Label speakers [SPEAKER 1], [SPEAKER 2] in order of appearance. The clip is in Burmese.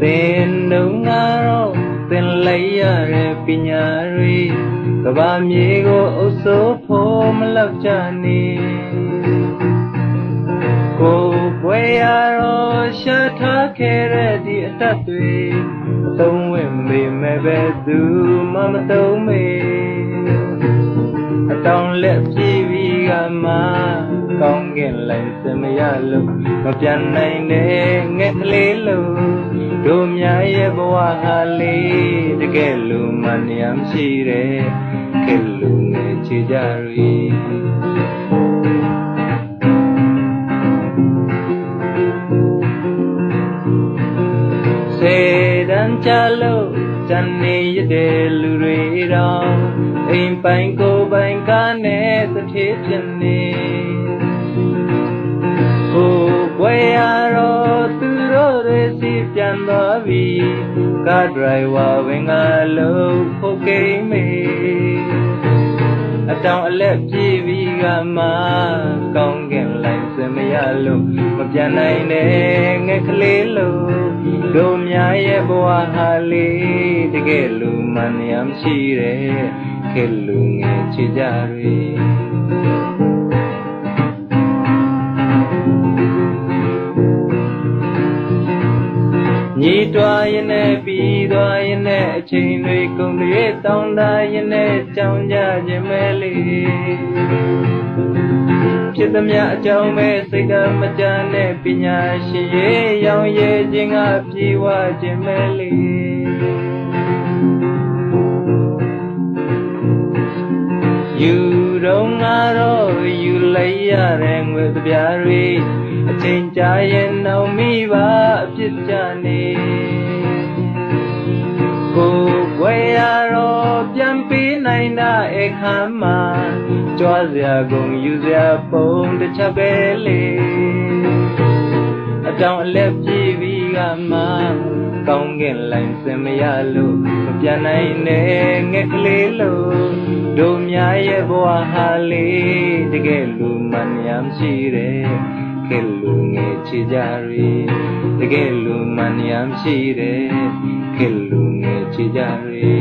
[SPEAKER 1] Tên đúng ngaro tên lấy re pinya ri ka ba mi go o so pho ma lak cha ni ko bwe ya ro sha tha khe re di atat twi tong win me me be du ma ma tong me atong le phi vi ga ma kong gen lai se ma ya lu ma pian nai ne nge kle luတို့များရဲ့ဘဝဟာလေးတကယ်လို့မနှံရှိတယ်ကဲလို့ငယ်ချကြရီစေတမ်းချလို့ဇန်နေရတဲ့လူတွေတော့အိမ်ပိုင်ကိုယ်ပိုင်ကားနဲ့တထေးဖြစ်နေကိုဘွယ်ရတော့သူတို့တွေစီပြန်သွားပြီကားဒရိုင်ဝါဝင်ကလို့ဖို့ကိမေအတောင်အလက်ပြေးပြီးကမှကောင်းကင်လိုက်စမရလို့မပြန်နိုင်နဲ့ငယ်ကလေးလို့တို့များရဲ့ဘဝဟာလေးတကယ်လို့မနှံရှိတယ်ခဲလူငယ်ချကြတွေညီတွားရင်နဲ့ပြီးသွားရင်နဲ့အချိန်တွေကုန်တွေတောင်းတရင်နဲ့ကြောင်ကြခြင်းပဲလေဖြစ်သမျှအကြောင်းပဲစိတ်ကမကြနဲ့ပညာရှိရဲ့ရောင်ရဲခြင်းကပြေဝခြင်းပဲလေယူတော့ငါတော့ယူလိုက်ရတဲ့ငွေပြားတွေအချိန်ကြာရင်တော့မိဘအဖြစ်ကြနေကိုဝဲရတော့ပြန်ပေးနိုင်တာအခါမှာကြွားစရာကုန်ယူစရာပုံတစ်ချက်ပဲလေအတောင်အလက်ပြေးပြီးကမှကောင်းကင်လိုက်စင်မရလို့မပြန်နိုင်နဲ့ငက်ကလေးလို့တို့များရဲ့ဘဝဟာလေးတကယ်လို့မနှံရှိတယ်ကဲလူငယ်ချကြရီတကယ်လူမနှံရှိတယ်ကဲလူငယ်ချကြရီ